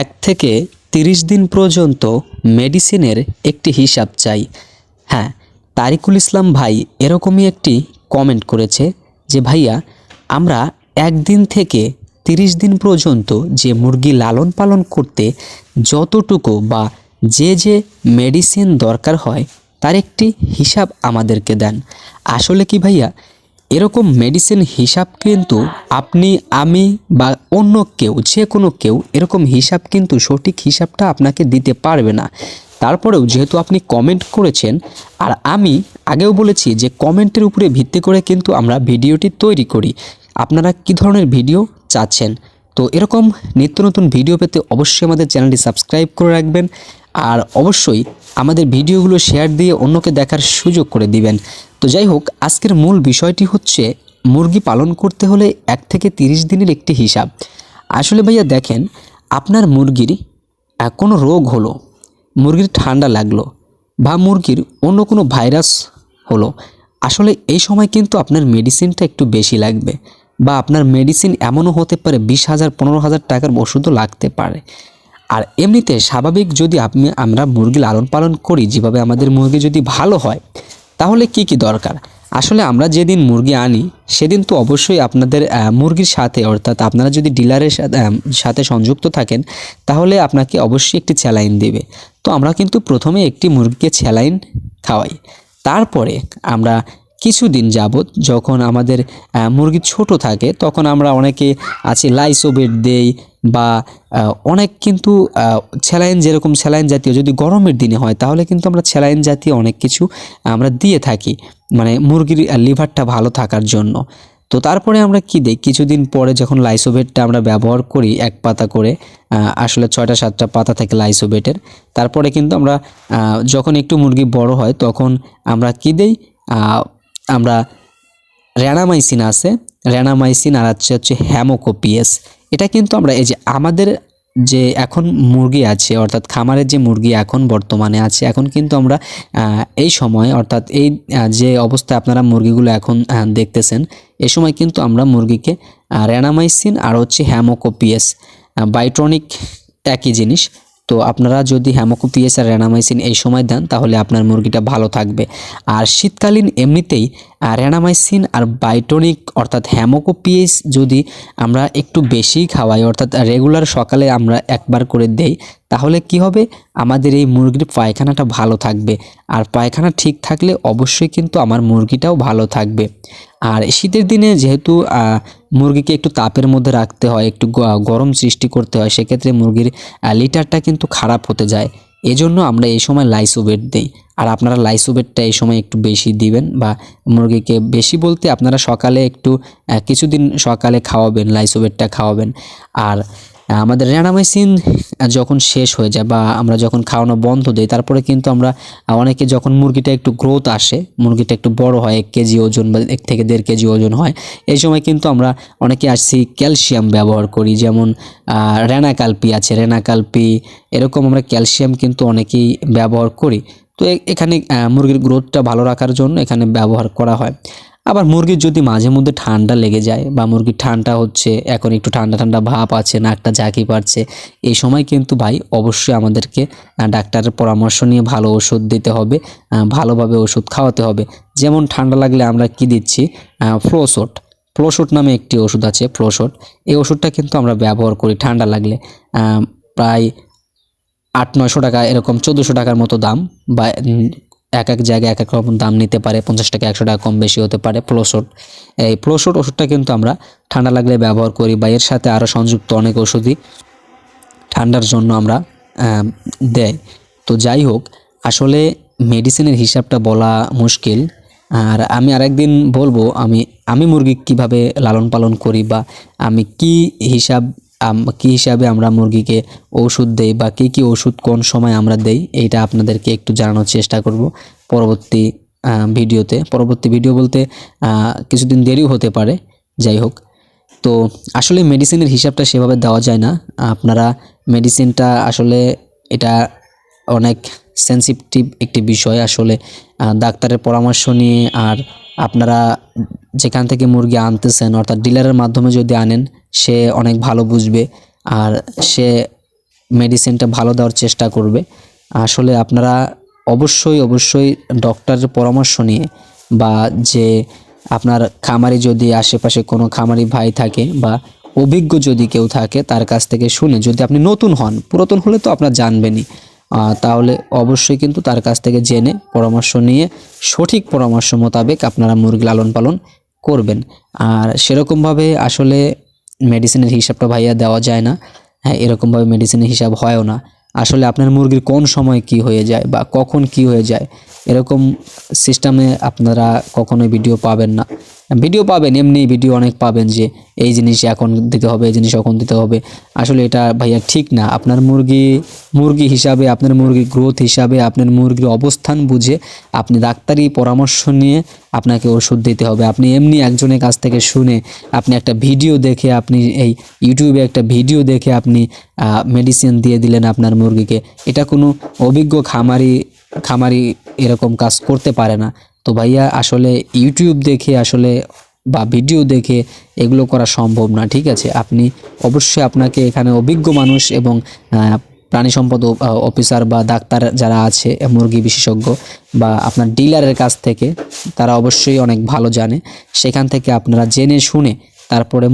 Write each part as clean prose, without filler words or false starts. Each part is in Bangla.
1 থেকে 30 দিন পর্যন্ত মেডিসিনের একটি হিসাব চাই। হ্যাঁ, তারিকুল ইসলাম ভাই এরকমই একটি কমেন্ট করেছে যে ভাইয়া আমরা 1 দিন থেকে 30 দিন পর্যন্ত যে মুরগি লালন পালন করতে যতটুকু বা যে মেডিসিন দরকার হয় তার একটি হিসাব আমাদেরকে দেন। আসলে কি ভাইয়া, এরকম মেডিসিন হিসাব কিন্তু আপনি, আমি বা অন্য কেউ, যে কোনো কেউ এরকম হিসাব কিন্তু সঠিক হিসাবটা আপনাকে দিতে পারবে না। তারপরেও যেহেতু আপনি কমেন্ট করেছেন, আর আমি আগেও বলেছি যে কমেন্টের উপরে ভিত্তি করে কিন্তু আমরা ভিডিওটি তৈরি করি। আপনারা কী ধরনের ভিডিও চাচ্ছেন, তো এরকম নিত্য নতুন ভিডিও পেতে অবশ্যই আমাদের চ্যানেলটি সাবস্ক্রাইব করে রাখবেন, আর অবশ্যই আমাদের ভিডিওগুলো শেয়ার দিয়ে অন্যকে দেখার সুযোগ করে দিবেন। তো যাই হোক, আজকের মূল বিষয়টি হচ্ছে মুরগি পালন করতে হলে 1 থেকে 30 দিনের একটি হিসাব। আসলে ভাইয়া দেখেন, আপনার মুরগির কোনো রোগ হলো, মুরগির ঠান্ডা লাগলো বা মুরগির অন্য কোনো ভাইরাস হলো, আসলে এই সময় কিন্তু আপনার মেডিসিনটা একটু বেশি লাগবে, বা আপনার মেডিসিন এমনও হতে পারে 20,000 15,000 টাকার ওষুধও লাগতে পারে। আর এমনিতে স্বাভাবিক যদি আমরা মুরগি লালন পালন করি, যেভাবে আমাদের মুরগি যদি ভালো হয়, তাহলে কি দরকার? আসলে আমরা যেদিন মুরগি আনি সেদিন তো অবশ্যই আপনাদের মুরগির সাথে, অর্থাৎ আপনারা যদি ডিলারের সাথে সংযুক্ত থাকেন, তাহলে আপনাকে অবশ্যই একটি স্যালাইন দেবে। তো আমরা কিন্তু প্রথমে একটি মুরগিকে স্যালাইন খাওয়াই। তারপরে আমরা কিছুদিন যাবত যখন আমাদের মুরগি ছোট থাকে, তখন আমরা অনেকে আছি লাইসোবেট দেই, বা অনেক কিন্তু স্যালাইন, যেরকম স্যালাইন জাতীয় যদি গরমের দিনে হয় তাহলে কিন্তু আমরা স্যালাইন জাতীয় অনেক কিছু আমরা দিয়ে থাকি, মানে মুরগির লিভারটা ভালো থাকার জন্য। তো তারপরে আমরা কি দিই, কিছুদিন পরে যখন লাইসোবেটটা আমরা ব্যবহার করি 1 পাতা করে, আসলে 6টা 7টা পাতা থাকে লাইসোবেটের। তারপরে কিন্তু আমরা যখন একটু মুরগি বড় হয় তখন আমরা কি দেই, আমরা র্যানামাইসিন আছে, র্যানামাইসিন, আর হচ্ছে হ্যামোকোপিয়াস। এটা কিন্তু আমরা এই যে আমাদের যে এখন মুরগি আছে, অর্থাৎ খামারের যে মুরগি এখন বর্তমানে আছে, এখন কিন্তু আমরা এই সময়, অর্থাৎ এই যে অবস্থায় আপনারা মুরগিগুলো এখন দেখতেছেন, এই সময় কিন্তু আমরা মুরগিকে র্যানামাইসিন আর হচ্ছে হ্যামোকোপিয়াস, বাইট্রনিক একই জিনিস। তো আপনারা যদি হ্যামোকোপিয়াস আর র্যানামাইসিন এই সময় দেন তাহলে আপনার মুরগিটা ভালো থাকবে। আর শীতকালীন এমনিতেই র্যানামাইসিন আর বাইটনিক অর্থাৎ হ্যামোকোপিয়াস যদি আমরা একটু বেশি খাওয়াই, অর্থাৎ রেগুলার সকালে আমরা একবার করে দেই, তাহলে কি হবে, আমাদের এই মুরগির পায়খানাটা ভালো থাকবে। আর পায়খানা ঠিক থাকলে অবশ্যই কিন্তু আমার মুরগিটাও ভালো থাকবে। আর শীতের দিনে যেহেতু মুরগিকে একটু তাপের মধ্যে রাখতে হয়, একটু গরম সৃষ্টি করতে হয়, সেক্ষেত্রে মুরগির লিটারটা কিন্তু খারাপ হতে যায়। এজন্য আমরা এই সময় লাইসোবেট দেই। আর আপনারা লাইসোবেটটা এই সময় একটু বেশি দিবেন, বা মুরগিকে বেশি বলতে আপনারা সকালে একটু কিছুদিন সকালে খাওয়াবেন, লাইসোবেটটা খাওয়াবেন। আর আমাদের র্যানামাইসিন যখন শেষ হয়ে যায় বা আমরা যখন খাওয়ানো বন্ধ দিই, তারপরে কিন্তু আমরা অনেকে যখন মুরগিটা একটু গ্রোথ আসে, মুরগিটা একটু বড় হয়, 1 কেজি ওজন বা 1 থেকে 1.5 কেজি ওজন হয়, এই সময় কিন্তু আমরা অনেকে আসছি ক্যালসিয়াম ব্যবহার করি, যেমন রেনাকালপি আছে, রেনাকালপি, এরকম আমরা ক্যালসিয়াম কিন্তু অনেকেই ব্যবহার করি। তো এখানে মুরগির গ্রোথটা ভালো রাখার জন্য এখানে ব্যবহার করা হয়। আবার মুরগির যদি মাঝে মধ্যে ঠান্ডা লেগে যায়, বা মুরগির ঠান্ডা হচ্ছে, এখন একটু ঠান্ডা ঠান্ডা ভাব আছে, নাকটা ঝাঁকি পাচ্ছে, এই সময় কিন্তু ভাই অবশ্যই আমাদেরকে ডাক্তারের পরামর্শ নিয়ে ভালো ওষুধ দিতে হবে, ভালোভাবে ওষুধ খাওয়াতে হবে। যেমন ঠান্ডা লাগলে আমরা কি দিচ্ছি, ফ্লোশোট, ফ্লোশোট নামে একটি ওষুধ আছে, ফ্লোশোট। এই ওষুধটা কিন্তু আমরা ব্যবহার করি ঠান্ডা লাগলে, প্রায় 800-900 টাকা, এরকম 1400 টাকার মতো দাম, বা এক এক জায়গায় এক এক রকম দাম নিতে পারে, 50 টাকা 100 টাকা কম বেশি হতে পারে ফ্লোশোট। এই ফ্লোশোট ওষুধটা কিন্তু আমরা ঠান্ডা লাগলে ব্যবহার করি, বা এর সাথে আরও সংযুক্ত অনেক ওষুধই ঠান্ডার জন্য আমরা দেয়। তো যাই হোক, আসলে মেডিসিনের হিসাবটা বলা মুশকিল। আর আমি আরেকদিন বলবো আমি মুরগি কিভাবে লালন পালন করি, বা আমি কি হিসাবে আমরা মুরগিকে ওষুধ দেই, বা কি ওষুধ কোন সময় আমরা দেই, এইটা আপনাদেরকে একটু জানানোর চেষ্টা করব পরবর্তী ভিডিওতে। পরবর্তী ভিডিও বলতে কিছুদিন দেরিও হতে পারে। যাই হোক, তো আসলে মেডিসিনের হিসাবটা সেভাবে দেওয়া যায় না। আপনারা মেডিসিনটা আসলে এটা অনেক সেনসিটিভ একটি বিষয়। আসলে ডাক্তারের পরামর্শ নিয়ে, আর আপনারা যেখান থেকে মুরগি আনতেছেন, অর্থাৎ ডিলারের মাধ্যমে যদি আনেন, সে অনেক ভালো বুঝবে, আর সে মেডিসিনটা ভালো দেওয়ার চেষ্টা করবে। আসলে আপনারা অবশ্যই ডক্টরের পরামর্শ নিয়ে বা যে আপনার খামারি যদি আশেপাশে কোনো খামারি ভাই থাকে বা অভিজ্ঞ যদি কেউ থাকে তার কাছ থেকে শুনে, যদি আপনি নতুন হন, পুরাতন হলে তো আপনার জানবেনই, তাহলে অবশ্যই কিন্তু তার কাছ থেকে জেনে পরামর্শ নিয়ে সঠিক পরামর্শ মোতাবেক আপনারা মুরগি লালন পালন করবেন। আর সেরকমভাবে আসলে মেডিসিনের হিসাবটা ভাইয়া দেওয়া যায় না। হ্যাঁ, এরকমভাবে মেডিসিনের হিসাব হয়ও না। আসলে আপনার মুরগির কোন সময় কি হয়ে যায় বা কখন কি হয়ে যায়, এরকম সিস্টেমে আপনারা কখনোই ভিডিও পাবেন না। ভিডিও পাবেন, এমনি ভিডিও অনেক পাবেন যে এই জিনিস এখন দিতে হবে, এই জিনিস এখন দিতে হবে। আসলে এটা ভাইয়া ঠিক না। আপনার মুরগি হিসাবে, আপনার মুরগির গ্রোথ হিসাবে, আপনার মুরগির অবস্থান বুঝে আপনি ডাক্তারি পরামর্শ নিয়ে আপনাকে ওষুধ দিতে হবে। আপনি এমনি একজনের কাছ থেকে শুনে, আপনি একটা ভিডিও দেখে, আপনি এই ইউটিউবে একটা ভিডিও দেখে আপনি মেডিসিন দিয়ে দিলেন আপনার মুরগিকে, এটা কোনো অভিজ্ঞ খামারি এরকম কাজ করতে পারে না। তো ভাইয়া আসলে ইউটিউব দেখে আসলে বা ভিডিও দেখে এগুলো করা সম্ভব না, ঠিক আছে? আপনি অবশ্যই, আপনাকে এখানে অভিজ্ঞ মানুষ এবং প্রাণী সম্পদ অফিসার বা ডাক্তার যারা আছে, মুরগি বিশেষজ্ঞ বা আপনার ডিলারের কাছ থেকে, তারা অবশ্যই অনেক ভালো জানে। সেখান থেকে আপনারা জেনে শুনে তারপরে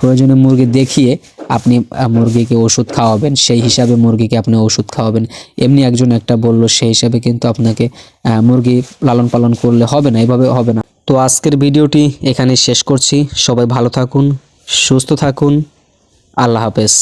প্রয়োজনে মুরগি দেখিয়ে আপনি মুরগিকে ওষুধ খাওয়াবেন, সেই হিসাবে মুরগিকে আপনি ওষুধ খাওয়াবেন। এমনি একজন একটা বলল সেই হিসাবে কিন্তু আপনাকে মুরগি লালন পালন করলে হবে না, এভাবে হবে না। তো আজকের ভিডিওটি এখানে শেষ করছি। সবাই ভালো থাকুন, সুস্থ থাকুন, আল্লাহ হাফেজ।